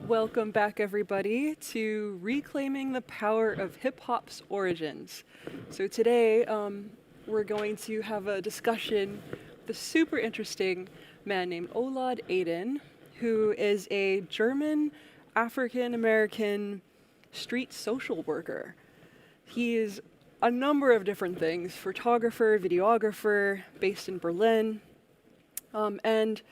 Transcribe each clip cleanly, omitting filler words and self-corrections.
Welcome back, everybody, to Reclaiming the Power of Hip-Hop's Origins. So today, we're going to have a discussion with a super interesting man named Olad Aden, who is a German African-American street social worker. He is a number of different things: photographer, videographer, based in Berlin, and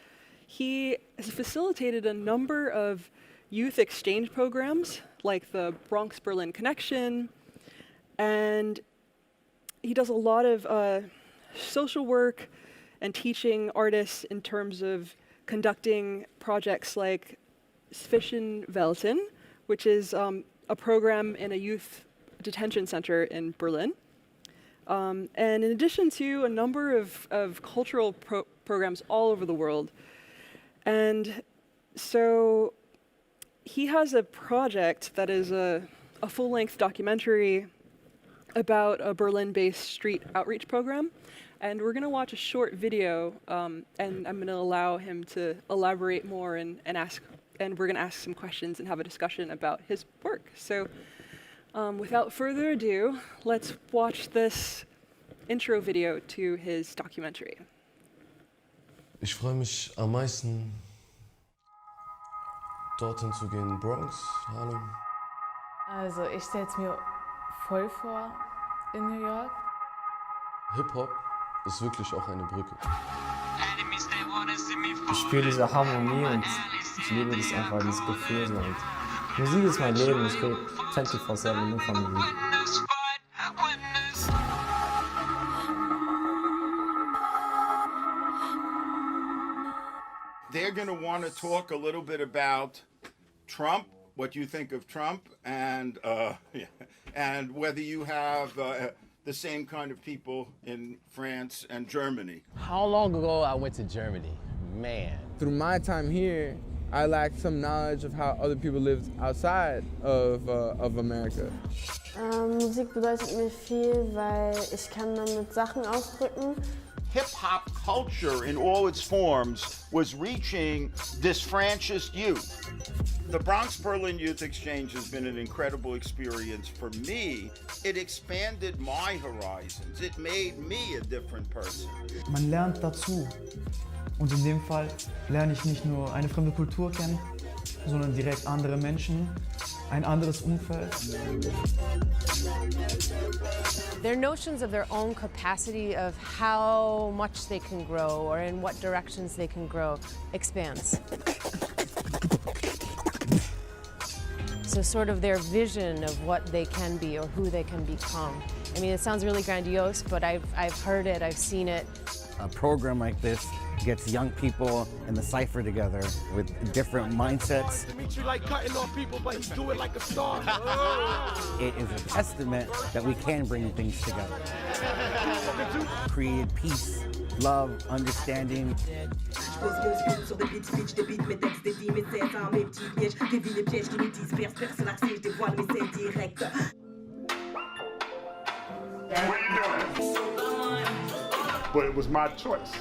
he has facilitated a number of youth exchange programs like the Bronx-Berlin Connection, and he does a lot of social work and teaching artists in terms of conducting projects like Zwischenwelten, which is a program in a youth detention center in Berlin. And in addition to a number of cultural programs all over the world. And so he has a project that is a full-length documentary about a Berlin-based street outreach program. And we're gonna watch a short video, and I'm gonna allow him to elaborate more and we're gonna ask some questions and have a discussion about his work. So without further ado, let's watch this intro video to his documentary. Ich freue mich am meisten, dorthin zu gehen, Bronx, Harlem. Also ich stelle es mir voll vor in New York. Hip-Hop ist wirklich auch eine Brücke. Ich spüre diese Harmonie und ich liebe das einfach, dieses Gefühl. So. Und Musik ist mein Leben, ich rede 24/7 nur von Musik. They're going to want to talk a little bit about Trump, what you think of Trump, and whether you have the same kind of people in France and Germany. How long ago I went to Germany? Man. Through my time here, I lacked some knowledge of how other people lived outside of America. Musik bedeutet mir viel, weil ich kann damit Sachen ausdrücken. Hip-hop culture in all its forms was reaching disfranchised youth. The Bronx-Berlin Youth Exchange has been an incredible experience for me. It expanded my horizons. It made me a different person. Man lernt dazu. Und in dem Fall lerne ich nicht nur eine fremde Kultur kennen, sondern direkt andere Menschen, ein anderes Umfeld. Their notions of their own capacity of how much they can grow or in what directions they can grow expands. So sort of their vision of what they can be or who they can become. I mean, it sounds really grandiose, but I've heard it, I've seen it. A program like this gets young people in the cipher together with different mindsets. Dimitri like cutting off people, but he do it like a star. It is a testament that we can bring things together. Create peace, love, understanding. But it was my choice.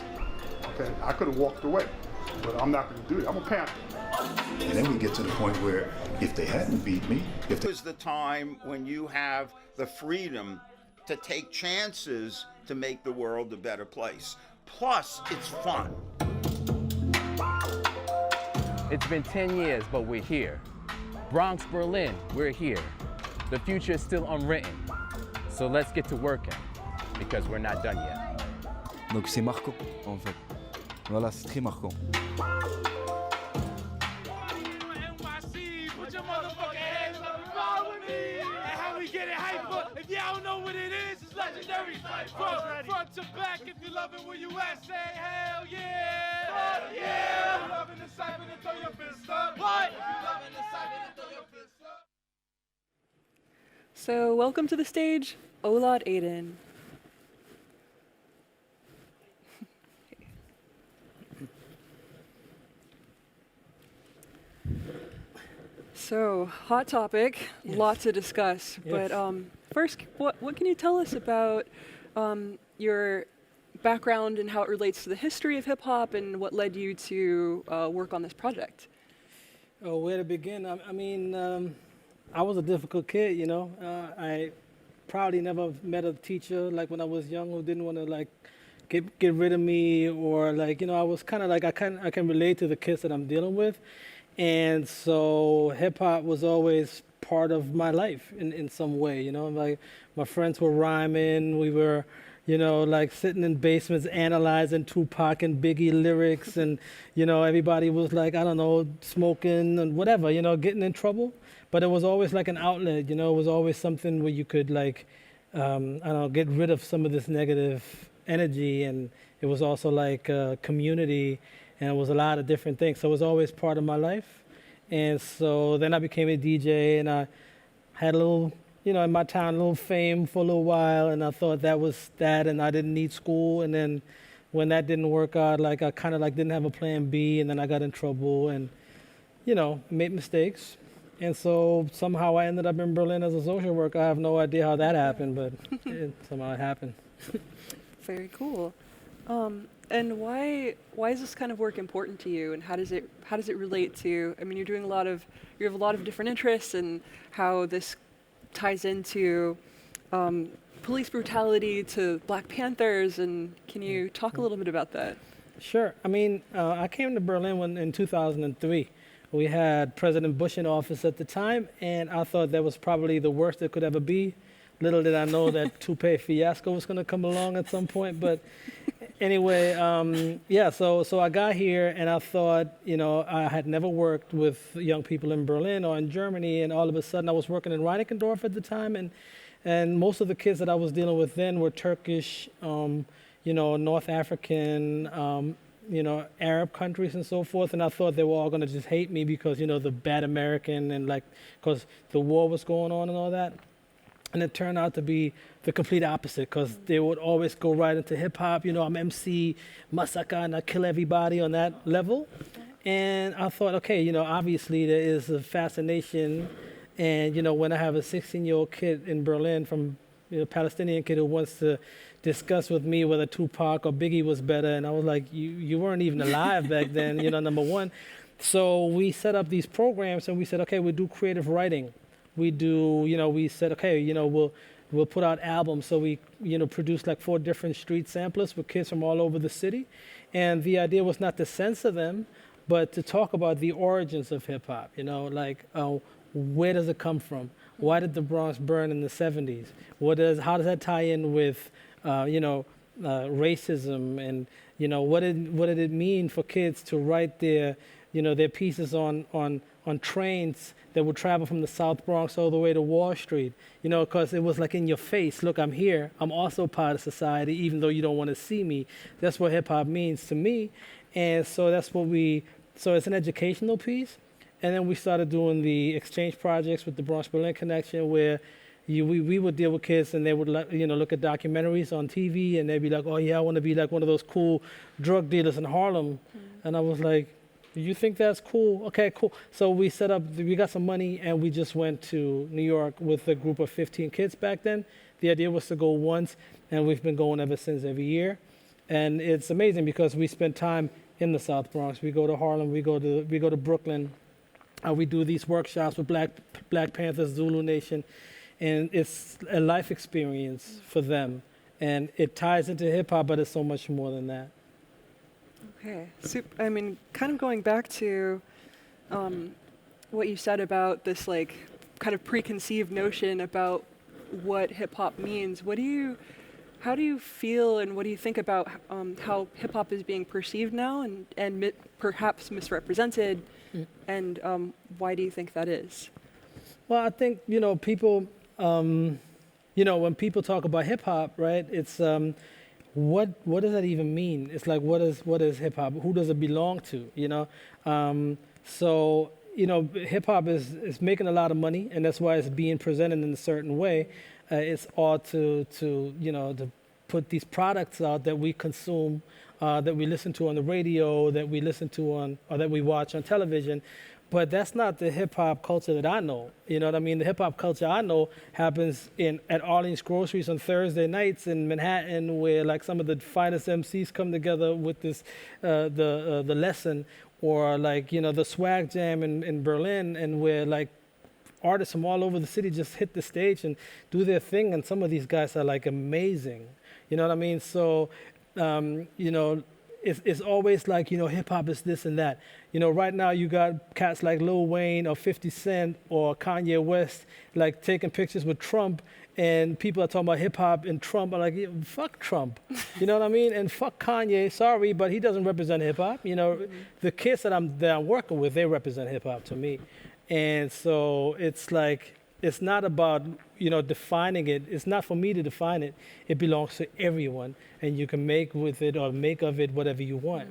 Okay, I could have walked away, but I'm not going to do it. I'm a Panther. And then we get to the point where if they hadn't beat me, It was the time when you have the freedom to take chances to make the world a better place. Plus, it's fun. It's been 10 years, but we're here. Bronx, Berlin, we're here. The future is still unwritten. So let's get to working, because we're not done yet. Donc c'est marquant, en fait. Voilà, c'est très marquant. If y'all don't know what it is, it's like Legendary front to back. If you love it, where you at? Say hell yeah. Hell yeah. If you loving the cypher, then throw your fist up. What? If you loving the cypher, then throw your fist up. So welcome to the stage, Olad Aden. So, hot topic, lot to discuss. Yes. But first, what can you tell us about your background and how it relates to the history of hip hop and what led you to work on this project? Oh, where to begin? I mean, I was a difficult kid, you know. I probably never met a teacher like when I was young who didn't want to like get rid of me, or like, you know, I was kind of like I can relate to the kids that I'm dealing with. And so hip hop was always part of my life in some way, you know. Like my friends were rhyming, we were, you know, like sitting in basements analyzing Tupac and Biggie lyrics, and, you know, everybody was like, I don't know, smoking and whatever, you know, getting in trouble. But it was always like an outlet, you know, it was always something where you could like, I don't know, get rid of some of this negative energy. And it was also like a community, and it was a lot of different things. So it was always part of my life. And so then I became a DJ, and I had a little, you know, in my town, a little fame for a little while. And I thought that was that, and I didn't need school. And then when that didn't work out, like I kind of like didn't have a plan B, and then I got in trouble and, you know, made mistakes. And so somehow I ended up in Berlin as a social worker. I have no idea how that happened, but somehow it happened. Very cool. And why is this kind of work important to you, and how does it relate to? I mean, you have a lot of different interests, and how this ties into police brutality to Black Panthers. And can you talk a little bit about that? Sure. I mean, I came to Berlin in 2003. We had President Bush in office at the time, and I thought that was probably the worst it could ever be. Little did I know that Toupee Fiasco was going to come along at some point. But anyway, yeah, so I got here, and I thought, you know, I had never worked with young people in Berlin or in Germany, and all of a sudden I was working in Reinickendorf at the time, and most of the kids that I was dealing with then were Turkish, you know, North African, you know, Arab countries and so forth, and I thought they were all going to just hate me because, you know, the bad American, and like, because the war was going on and all that. And it turned out to be the complete opposite, because they would always go right into hip hop. You know, I'm MC, Masaka, and I kill everybody on that level. And I thought, okay, you know, obviously there is a fascination. And, you know, when I have a 16-year-old kid in Berlin from, you know, Palestinian kid who wants to discuss with me whether Tupac or Biggie was better, and I was like, you weren't even alive back then, you know, number one. So we set up these programs, and we said, okay, we'll do creative writing. We do, you know, we said, okay, you know, we'll put out albums. So we, you know, produced like 4 different street samplers with kids from all over the city. And the idea was not to censor them, but to talk about the origins of hip hop, you know, like where does it come from? Why did the Bronx burn in the 70s? How does that tie in with, you know, racism? And, you know, what did it mean for kids to write their, you know, their pieces on trains that would travel from the South Bronx all the way to Wall Street, you know, because it was like in your face. Look, I'm here. I'm also part of society, even though you don't want to see me. That's what hip hop means to me. And so that's what so it's an educational piece. And then we started doing the exchange projects with the Bronx-Berlin Connection, where we would deal with kids, and they would, you know, look at documentaries on TV, and they'd be like, oh yeah, I want to be like one of those cool drug dealers in Harlem. And I was like, you think that's cool? Okay, cool. So we got some money, and we just went to New York with a group of 15 kids back then. The idea was to go once, and we've been going ever since, every year. And it's amazing because we spend time in the South Bronx. We go to Harlem, we go to Brooklyn. We do these workshops with Black Panthers, Zulu Nation, and it's a life experience for them. And it ties into hip hop, but it's so much more than that. Okay. I mean, kind of going back to what you said about this, like, kind of preconceived notion about what hip hop means. How do you feel, and what do you think about how hip hop is being perceived now, and perhaps misrepresented, and why do you think that is? Well, I think, you know, people, you when people talk about hip hop, right? It's what does that even mean? It's like what is hip hop? Who does it belong to? So hip hop is making a lot of money, and that's why it's being presented in a certain way. It's all to put these products out that we consume, that we listen to on the radio, that we listen to or that we watch on television. But that's not the hip hop culture that I know. You know what I mean? The hip hop culture I know happens at Arlene's Groceries on Thursday nights in Manhattan, where like some of the finest MCs come together with this the lesson, or like the Swag Jam in Berlin, and where like artists from all over the city just hit the stage and do their thing, and some of these guys are like amazing. You know what I mean? So it's always like, hip hop is this and that. Right now you got cats like Lil Wayne or 50 Cent or Kanye West like taking pictures with Trump, and people are talking about hip hop and Trump. I'm like, fuck Trump. You know what I mean? And fuck Kanye. Sorry, but he doesn't represent hip hop. The kids that I'm working with, they represent hip hop to me. And so it's like, it's not about, defining it. It's not for me to define it. It belongs to everyone, and you can make with it or make of it whatever you want.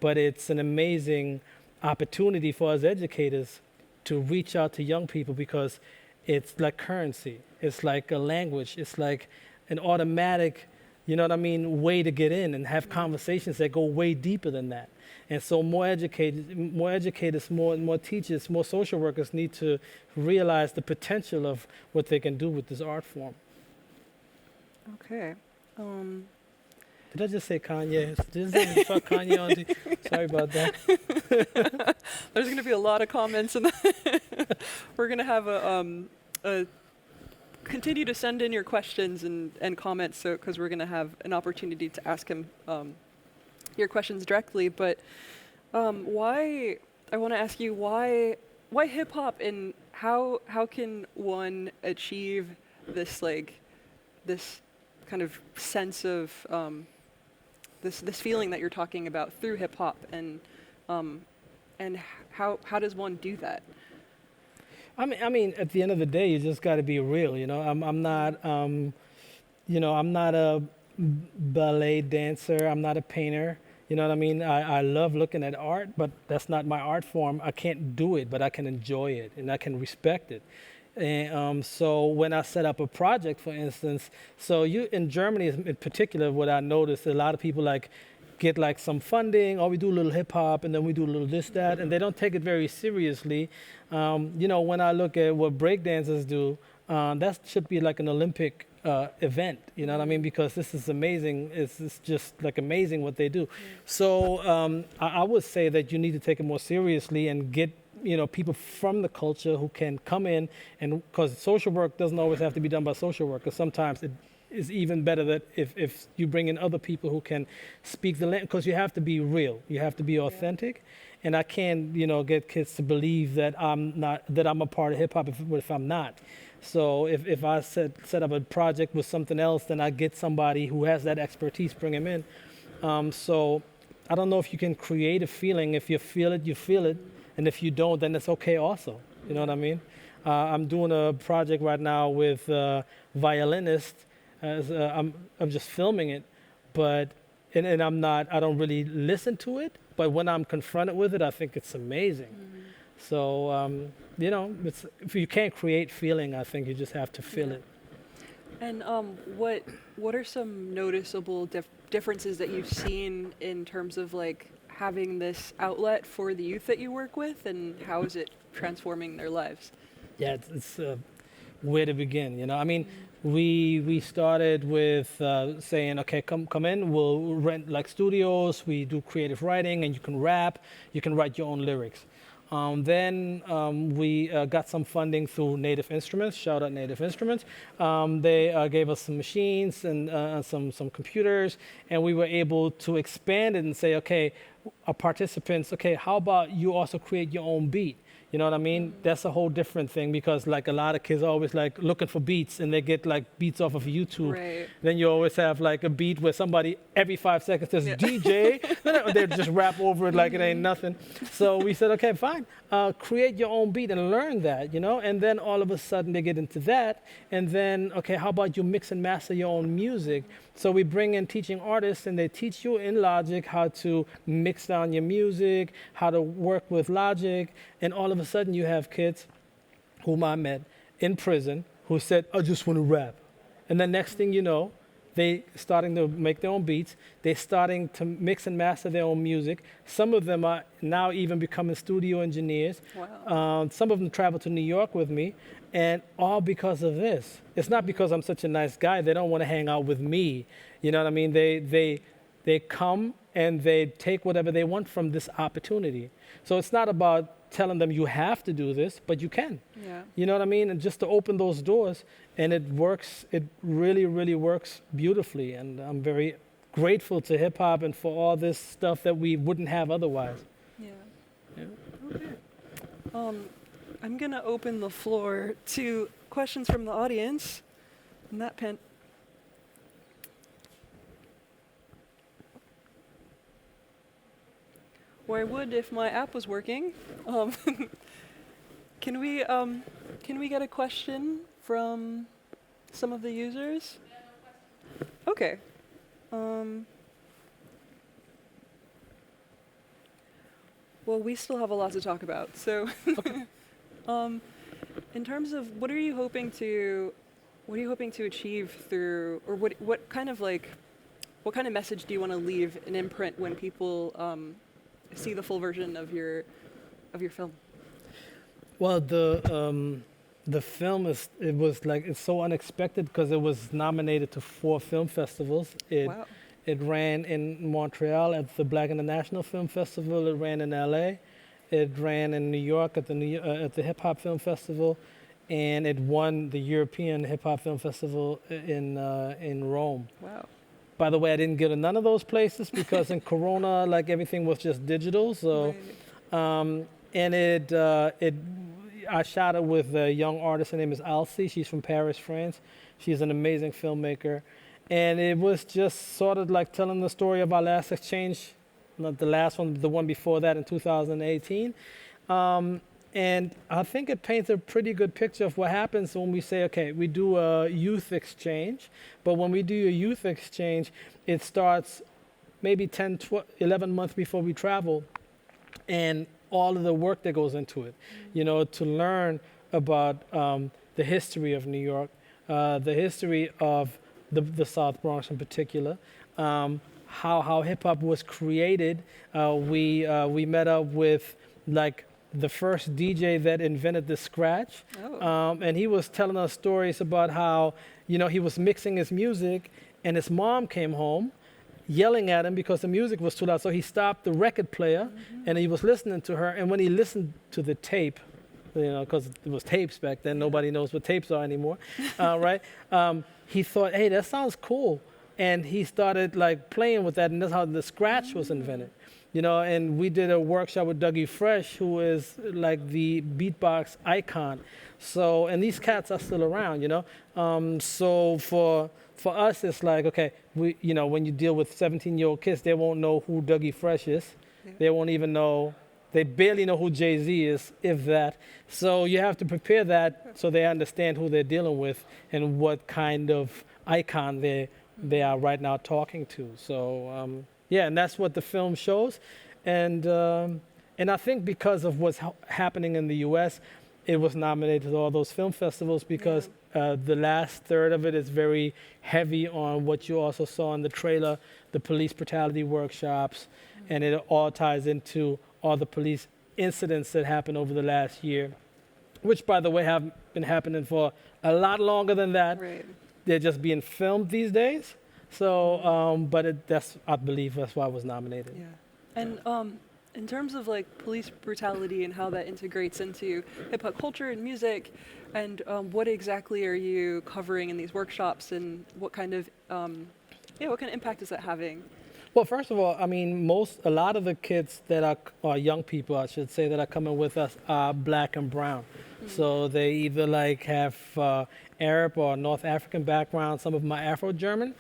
But it's an amazing opportunity for us educators to reach out to young people, because it's like currency. It's like a language. It's like an automatic, way to get in and have conversations that go way deeper than that. And so more educators, more teachers, more social workers need to realize the potential of what they can do with this art form. Okay. Did I just say Kanye? Did I just fuck Kanye on Sorry about that. There's going to be a lot of comments, and we're going to have a continue to send in your questions and comments, because we're going to have an opportunity to ask him your questions directly. But I want to ask you why hip hop, and how can one achieve this this kind of sense of this feeling that you're talking about through hip hop, and how does one do that? I mean, at the end of the day, you just got to be real. I'm not I'm not a ballet dancer. I'm not a painter. You know what I mean? I love looking at art, but that's not my art form. I can't do it, but I can enjoy it and I can respect it. And so when I set up a project, for instance, in Germany in particular, what I noticed, a lot of people get some funding, or we do a little hip hop, and then we do a little this, that, and they don't take it very seriously. When I look at what breakdancers do, that should be like an Olympic event, you know what I mean? Because this is amazing. It's just amazing what they do. So I would say that you need to take it more seriously and get people from the culture who can come in, and because social work doesn't always have to be done by social workers. Sometimes it is even better that if you bring in other people who can speak the language, because you have to be real, you have to be authentic. And I can't get kids to believe that I'm a part of hip hop if I'm not. So if I set up a project with something else, then I get somebody who has that expertise, bring him in. So I don't know if you can create a feeling. If you feel it, you feel it. And if you don't, then it's okay also. You know what I mean? I'm doing a project right now with a violinist. I'm just filming it, and I don't really listen to it, but when I'm confronted with it, I think it's amazing. So, if you can't create feeling, I think you just have to feel it. And what are some noticeable differences that you've seen in terms of having this outlet for the youth that you work with, and how is it transforming their lives? Yeah, it's where to begin. I mean, we started with saying, okay, come in, we'll rent studios, we do creative writing, and you can rap, you can write your own lyrics. Then we got some funding through Native Instruments. Shout out Native Instruments. They gave us some machines and some computers, and we were able to expand it and say, okay, our participants, okay, how about you also create your own beat? You know what I mean? That's a whole different thing because like a lot of kids are always like looking for beats and they get like beats off of YouTube. Right. Then you always have like a beat where somebody every 5 seconds says DJ, they just rap over it like it ain't nothing. So we said, okay, fine, create your own beat and learn that, you know? And then all of a sudden they get into that. And then, okay, how about you mix and master your own music? So we bring in teaching artists and they teach you in Logic how to mix down your music, how to work with Logic. And all of a sudden you have kids whom I met in prison who said, I just want to rap. And then next thing you know, they starting to make their own beats. They're starting to mix and master their own music. Some of them are now even becoming studio engineers. Wow. Some of them travel to New York with me, and all because of this. It's not because I'm such a nice guy. They don't want to hang out with me. You know what I mean? They come and they take whatever they want from this opportunity. So it's not about telling them you have to do this, but you can. Yeah. You know what I mean? And just to open those doors, and it works. It really, really works beautifully. And I'm very grateful to hip hop and for all this stuff that we wouldn't have otherwise. Yeah. Okay. I'm gonna open the floor to questions from the audience. And that pen. Or I would if my app was working. Can we get a question from some of the users? Okay. Well, we still have a lot to talk about. So, in terms of what are you hoping to achieve through, or what kind of message do you want to leave an imprint when people see the full version of your film? Well, the film it's so unexpected because it was nominated to 4 film festivals. Wow. It ran in Montreal at the Black International Film Festival. It ran in LA. It ran in New York at the Hip Hop Film Festival, and it won the European Hip Hop Film Festival in Rome. Wow. By the way, I didn't get to none of those places because in Corona, like everything was just digital. So, I shot it with a young artist. Her name is Alcy. She's from Paris, France. She's an amazing filmmaker. And it was just sort of like telling the story of our last exchange, not the last one, the one before that in 2018. And I think it paints a pretty good picture of what happens when we say, okay, we do a youth exchange. But when we do a youth exchange, it starts maybe 10, 12, 11 months before we travel. And all of the work that goes into it, you know, to learn about the history of New York, the history of the South Bronx in particular, how hip hop was created. We met up with like the first DJ that invented the scratch, and he was telling us stories about how, you know, he was mixing his music and his mom came home yelling at him because the music was too loud. So he stopped the record player and he was listening to her. And when he listened to the tape, you know, because it was tapes back then, nobody knows what tapes are anymore, right? He thought, hey, that sounds cool. And he started like playing with that, and that's how the scratch was invented. You know, and we did a workshop with Dougie Fresh, who is like the beatbox icon. So, and these cats are still around, you know. So for us, it's like, okay, you know, when you deal with 17-year-old kids, they won't know who Dougie Fresh is. Yeah. They won't even know, they barely know who Jay-Z is, if that. So you have to prepare that so they understand who they're dealing with and what kind of icon they are right now talking to. So, yeah, and that's what the film shows. And I think because of what's happening in the U.S., it was nominated to all those film festivals because the last third of it is very heavy on what you also saw in the trailer, the police brutality workshops, and it all ties into all the police incidents that happened over the last year, which, by the way, have been happening for a lot longer than that. Right. They're just being filmed these days. So, I believe that's why I was nominated. Yeah. And in terms of like police brutality and how that integrates into hip hop culture and music, and what exactly are you covering in these workshops, and what kind of impact is that having? Well, first of all, I mean, a lot of the kids that are, or young people, I should say, that are coming with us are black and brown. So they either like have Arab or North African background. Some of them are Afro-German.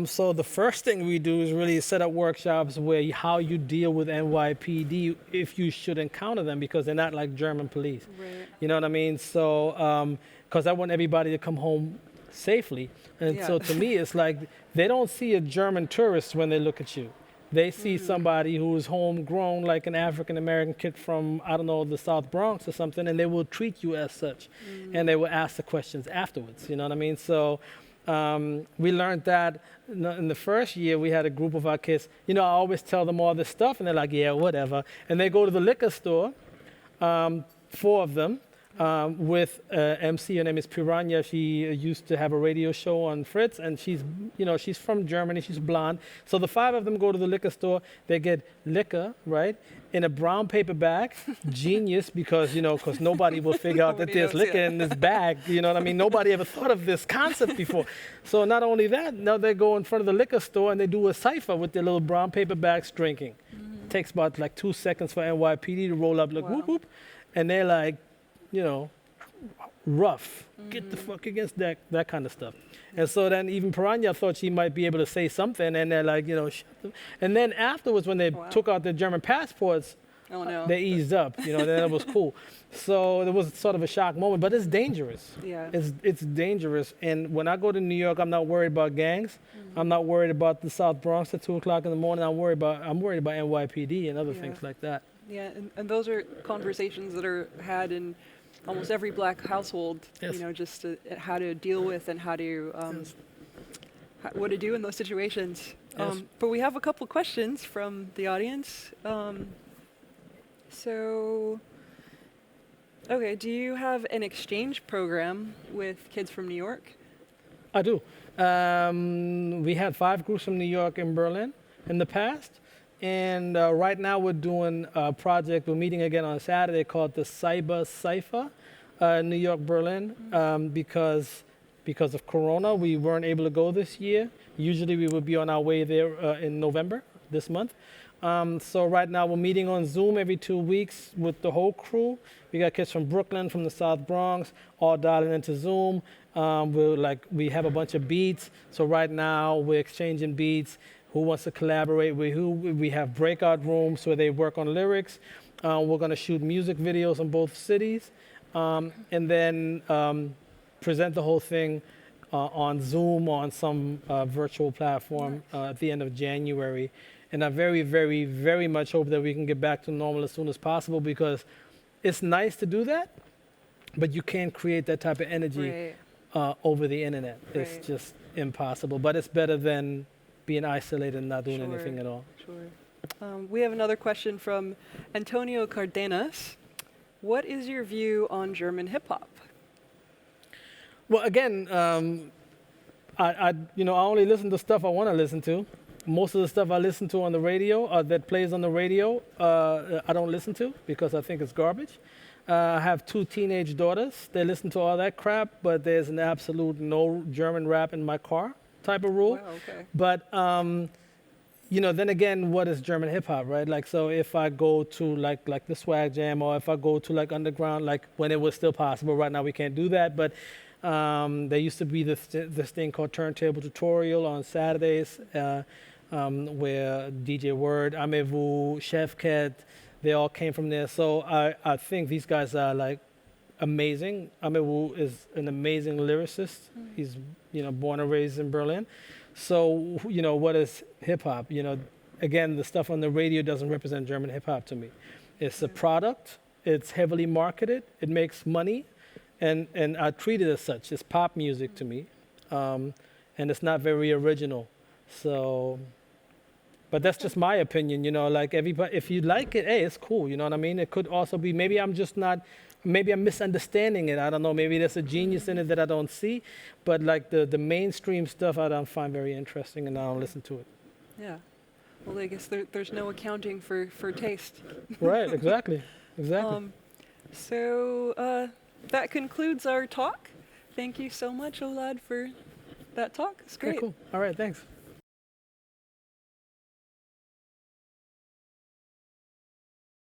So the first thing we do is really set up workshops where how you deal with NYPD if you should encounter them, because they're not like German police. Right. You know what I mean? So, because I want everybody to come home safely. And so to me, it's like they don't see a German tourist when they look at you. They see somebody who's homegrown, like an African-American kid from, I don't know, the South Bronx or something, and they will treat you as such. And they will ask the questions afterwards, you know what I mean? So we learned that in the first year. We had a group of our kids. You know, I always tell them all this stuff, and they're like, yeah, whatever. And they go to the liquor store, 4 of them, with MC. Her name is Piranha. She used to have a radio show on Fritz, and she's from Germany. She's blonde. So the 5 of them go to the liquor store. They get liquor, right, in a brown paper bag. Genius, because nobody will figure out that there's liquor in this bag. You know what I mean? Nobody ever thought of this concept before. So not only that, now they go in front of the liquor store and they do a cipher with their little brown paper bags drinking. Takes about like 2 seconds for NYPD to roll up, like whoop whoop, and they're like, rough. Get the fuck against that kind of stuff. And so then even Piranha thought she might be able to say something, and they're like, shut the. And then afterwards, when they took out their German passports, they eased up. Then it was cool. So it was sort of a shock moment, but it's dangerous. Yeah. It's dangerous. And when I go to New York, I'm not worried about gangs. I'm not worried about the South Bronx at 2 o'clock in the morning. I'm worried about NYPD and other things like that. Yeah, and those are conversations that are had in almost every black household. Yes. Just how to deal with and how to what to do in those situations. Yes. But we have a couple questions from the audience. Okay, do you have an exchange program with kids from New York? I do. We had 5 groups from New York and Berlin in the past. And right now we're doing a project, we're meeting again on Saturday, called the Cyber Cypher, New York, Berlin, because of Corona, we weren't able to go this year. Usually we would be on our way there in November, this month. So right now we're meeting on Zoom every 2 weeks with the whole crew. We got kids from Brooklyn, from the South Bronx, all dialing into Zoom. We have a bunch of beats. So right now we're exchanging beats. Who wants to collaborate with who? We have breakout rooms where they work on lyrics. We're going to shoot music videos in both cities, and then present the whole thing on Zoom or on some virtual platform at the end of January. And I very, very, very much hope that we can get back to normal as soon as possible, because it's nice to do that, but you can't create that type of energy over the internet. It's just impossible. But it's better than being isolated and not doing anything at all. Sure. We have another question from Antonio Cardenas. What is your view on German hip hop? Well, again, I only listen to stuff I want to listen to. Most of the stuff I listen to on the radio, that plays on the radio, I don't listen to because I think it's garbage. I have 2 teenage daughters. They listen to all that crap, but there's an absolute no German rap in my car type of rule. Wow, okay. But then again, what is German hip hop, right? Like, so if I go to like the Swag Jam, or if I go to like underground, like when it was still possible. Right now we can't do that, but there used to be this thing called Turntable Tutorial on Saturdays, where DJ Word, Amevu, Chef Cat, they all came from there. So I think these guys are like amazing. Amewu is an amazing lyricist. He's born and raised in Berlin. So what is hip hop? Again, the stuff on the radio doesn't represent German hip hop to me. It's a product. It's heavily marketed. It makes money, and I treat it as such. It's pop music to me, and it's not very original. So. But that's just my opinion, like everybody, if you like it, hey, it's cool, you know what I mean? It could also be, maybe I'm misunderstanding it. I don't know, maybe there's a genius in it that I don't see, but like the mainstream stuff I don't find very interesting, and I don't listen to it. Yeah, well, I guess there's no accounting for taste. Right, exactly. So that concludes our talk. Thank you so much, Olad, for that talk. It's great. Okay, cool. All right, thanks.